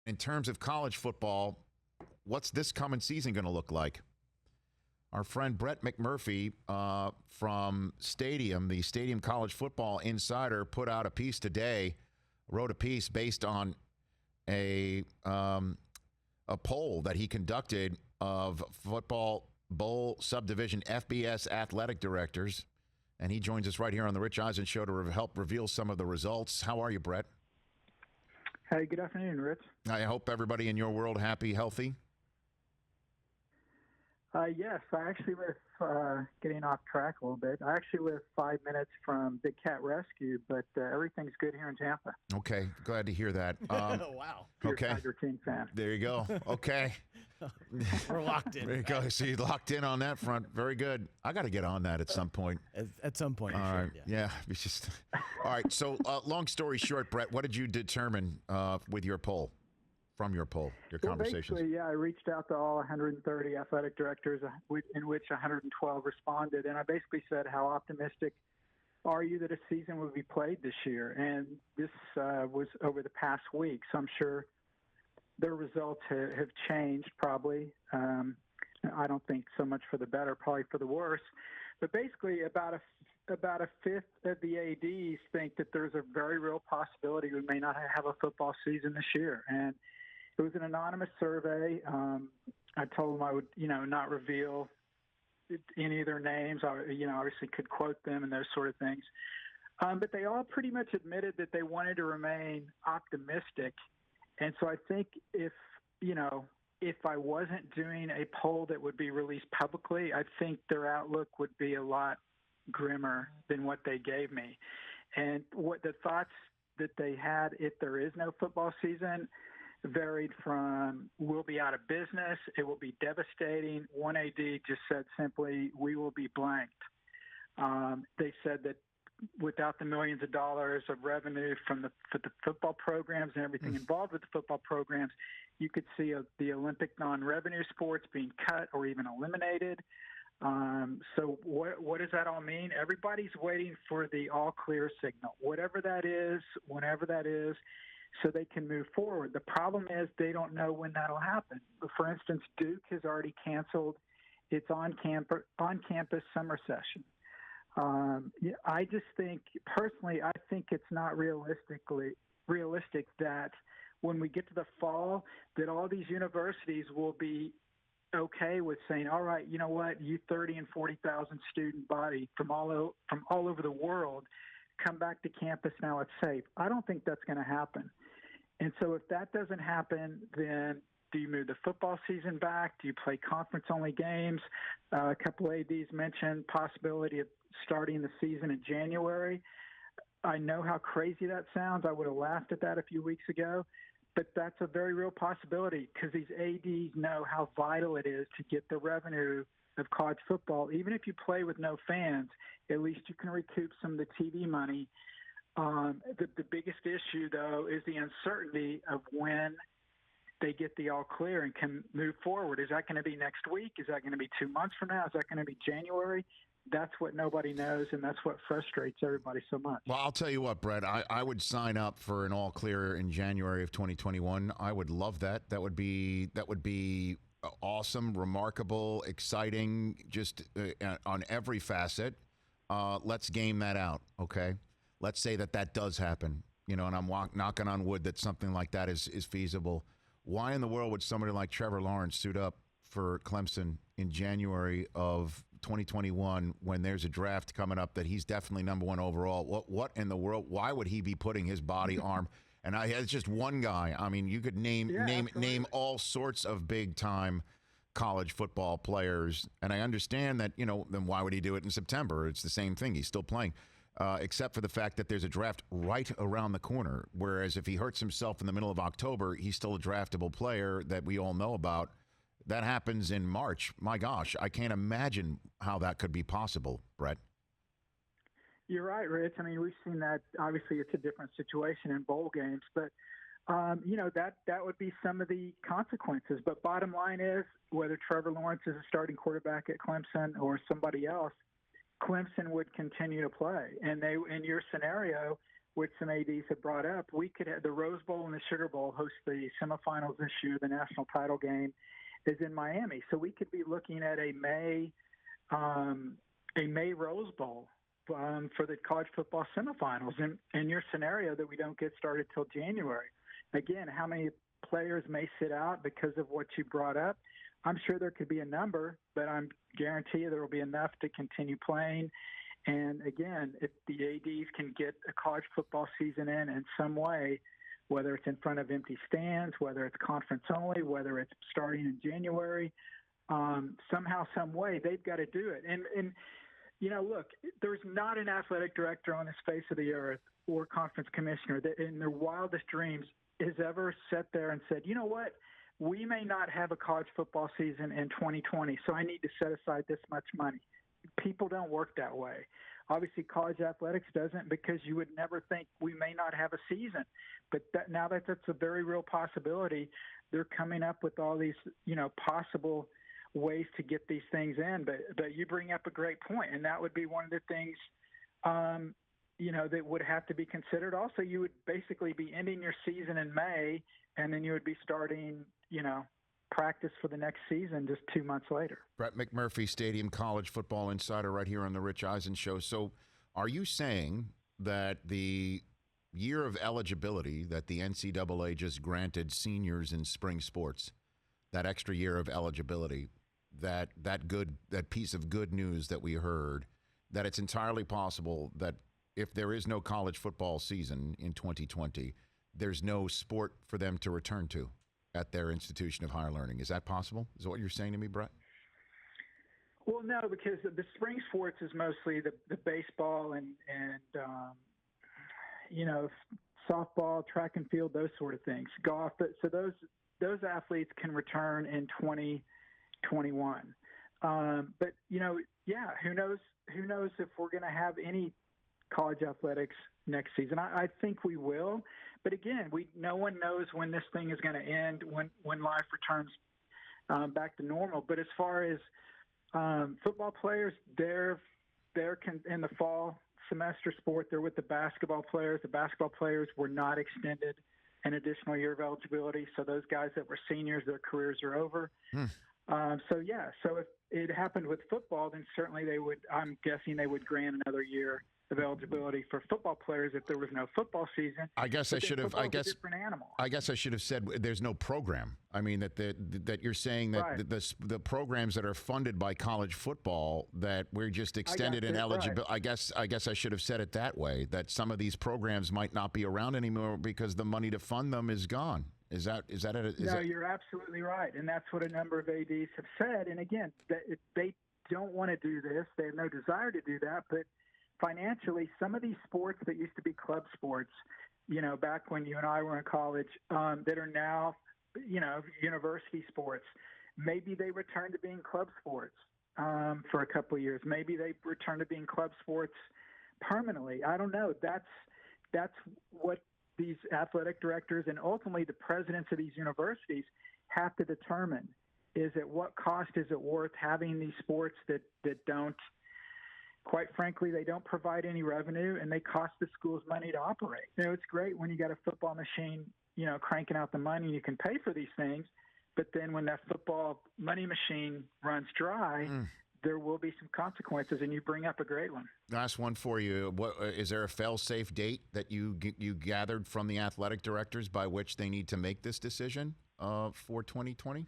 in terms of college football, what's this coming season going to look like? Our friend Brett McMurphy from Stadium, the Stadium College Football Insider, put out a piece today, wrote a piece based on a poll that he conducted of football bowl subdivision FBS athletic directors. And he joins us right here on the Rich Eisen Show to help reveal some of the results. How are you, Brett? Hey, good afternoon, Rich. I hope everybody in your world happy, healthy. Yes, I actually was getting off track a little bit. I actually live 5 minutes from Big Cat Rescue, but everything's good here in Tampa. Okay, glad to hear that. Wow. Okay. Tiger King fan. There you go. Okay. We're locked in. There you go. So you locked in on that front. Very good. I got to get on that at some point. At some point. All sure, right. Yeah. It's just all right. So long story short, Brett, what did you determine with your poll? From your poll, your conversations? Basically, I reached out to all 130 athletic directors, in which 112 responded, and I basically said, how optimistic are you that a season will be played this year? And this was over the past week, so I'm sure their results have changed probably. I don't think so much for the better, probably for the worse. But basically, about a fifth of the ADs think that there's a very real possibility we may not have a football season this year. And it was an anonymous survey. I told them I would, not reveal any of their names. I, obviously could quote them and those sort of things. But they all pretty much admitted that they wanted to remain optimistic. And so I think if I wasn't doing a poll that would be released publicly, I think their outlook would be a lot grimmer than what they gave me. And what the thoughts that they had if there is no football season varied from we'll be out of business, it will be devastating. One AD just said simply, we will be blanked. They said that without the millions of dollars of revenue for the football programs and everything involved with the football programs, you could see the Olympic non-revenue sports being cut or even eliminated. So what does that all mean? Everybody's waiting for the AllClear signal, whatever that is, whenever that is, so they can move forward. The problem is they don't know when that'll happen. For instance, Duke has already canceled its on-campus summer session. I just think, personally, I think it's not realistic that when we get to the fall, that all these universities will be okay with saying, all right, you know what, you 30 and 40,000 student body from all over the world, come back to campus now, it's safe. I don't think that's going to happen. And so if that doesn't happen, then do you move the football season back? Do you play conference-only games? A couple ADs mentioned possibility of starting the season in January. I know how crazy that sounds. I would have laughed at that a few weeks ago. But that's a very real possibility because these ADs know how vital it is to get the revenue of college football. Even if you play with no fans, at least you can recoup some of the TV money. The biggest issue, though, is the uncertainty of when they get the all clear and can move forward. Is that going to be next week? Is that going to be 2 months from now? Is that going to be January? That's what nobody knows, and that's what frustrates everybody so much. Well, I'll tell you what, Brett, I would sign up for an all clear in January of 2021. I would love that. That would be awesome, remarkable, exciting, just on every facet. Let's game that out, okay? Let's say that does happen, and I'm knocking on wood that something like that is feasible. Why in the world would somebody like Trevor Lawrence suit up for Clemson in January of 2021 when there's a draft coming up that he's definitely number one overall? What in the world? Why would he be putting his body arm? And it's just one guy. I mean, you could name all sorts of big time college football players. And I understand that, then why would he do it in September? It's the same thing. He's still playing. Except for the fact that there's a draft right around the corner. Whereas if he hurts himself in the middle of October, he's still a draftable player that we all know about. That happens in March. My gosh, I can't imagine how that could be possible, Brett. You're right, Rich. I mean, we've seen that. Obviously, it's a different situation in bowl games, but that would be some of the consequences. But bottom line is, whether Trevor Lawrence is a starting quarterback at Clemson or somebody else, Clemson would continue to play. And in your scenario, which some ADs have brought up, we could have the Rose Bowl and the Sugar Bowl host the semifinals this year. The national title game is in Miami, so we could be looking at a May Rose Bowl for the college football semifinals. In your scenario that we don't get started till January, again, how many players may sit out because of what you brought up? I'm sure there could be a number, but I'm guarantee you there will be enough to continue playing. And again, if the ADs can get a college football season in some way, whether it's in front of empty stands, whether it's conference only, whether it's starting in January, somehow, some way, they've got to do it. And look, there's not an athletic director on this face of the earth or conference commissioner that in their wildest dreams has ever sat there and said, you know what, we may not have a college football season in 2020, so I need to set aside this much money. People don't work that way. Obviously, college athletics doesn't, because you would never think we may not have a season. But now that that's a very real possibility, they're coming up with all these, possible ways to get these things in. But you bring up a great point, and that would be one of the things, that would have to be considered. Also, you would basically be ending your season in May, and then you would be starting, practice for the next season just 2 months later. Brett McMurphy, Stadium College Football Insider, right here on the Rich Eisen Show. So are you saying that the year of eligibility that the NCAA just granted seniors in spring sports, that extra year of eligibility, that piece of good news that we heard, that it's entirely possible that if there is no college football season in 2020, there's no sport for them to return to at their institution of higher learning? Is that possible? Is that what you're saying to me, Brett? Well, no, because the spring sports is mostly the baseball and softball, track and field, those sort of things, golf. So those athletes can return in 2021. But who knows if we're going to have any college athletics next season. I think we will, but again, no one knows when this thing is going to end, when life returns back to normal. But as far as football players, they're in the fall semester sport. They're with the basketball players. The basketball players were not extended an additional year of eligibility. So those guys that were seniors, their careers are over. So if it happened with football, then certainly I'm guessing they would grant another year of eligibility for football players if there was no football season. I guess I should have. A different animal. I guess I should have said there's no program. I mean that you're saying that Right. the programs that are funded by college football that we're just extended in eligibility. Right. I guess I should have said it that way. That some of these programs might not be around anymore because the money to fund them is gone. Is that it? No, you're absolutely right, and that's what a number of ADs have said. And again, they don't want to do this. They have no desire to do that, but financially, some of these sports that used to be club sports, back when you and I were in college, that are now, university sports, maybe they return to being club sports for a couple of years. Maybe they return to being club sports permanently. I don't know. That's what these athletic directors and ultimately the presidents of these universities have to determine. Is at what cost is it worth having these sports that don't, quite frankly, they don't provide any revenue and they cost the schools money to operate. It's great when you got a football machine, cranking out the money and you can pay for these things. But then when that football money machine runs dry, there will be some consequences. And you bring up a great one. Last one for you. Is there a fail-safe date that you gathered from the athletic directors by which they need to make this decision for 2020?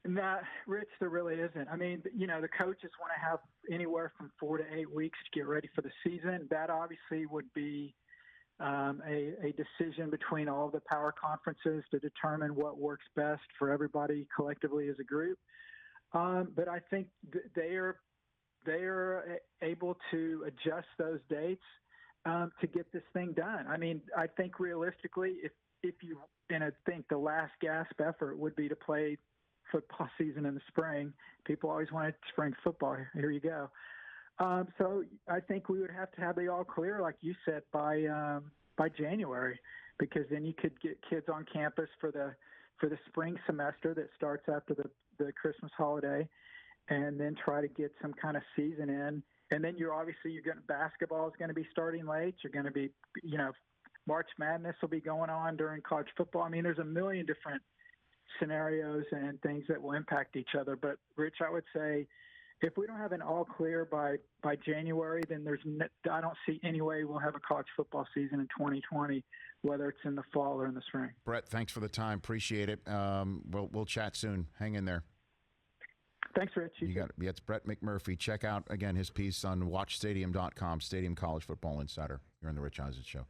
No, Rich, there really isn't. I mean, the coaches want to have anywhere from 4 to 8 weeks to get ready for the season. That obviously would be a decision between all the power conferences to determine what works best for everybody collectively as a group. But I think they are able to adjust those dates to get this thing done. I mean, I think realistically, if you, and I think the last gasp effort would be to play football season in the spring. People always wanted spring football. Here you go. So I think we would have to have the all clear, like you said, by January, because then you could get kids on campus for the spring semester that starts after the Christmas holiday, and then try to get some kind of season in. And then you're going basketball is going to be starting late. You're going to be, March Madness will be going on during college football. I mean, there's a million different scenarios and things that will impact each other. But Rich, I would say if we don't have an all clear by January, then I don't see any way we'll have a college football season in 2020, whether it's in the fall or in the spring. Brett, thanks for the time. Appreciate it. We'll chat soon. Hang in there. Thanks, Rich. You got it. Yeah, it's Brett McMurphy. Check out, again, his piece on watchstadium.com, Stadium College Football Insider. You're on the Rich Eisen Show.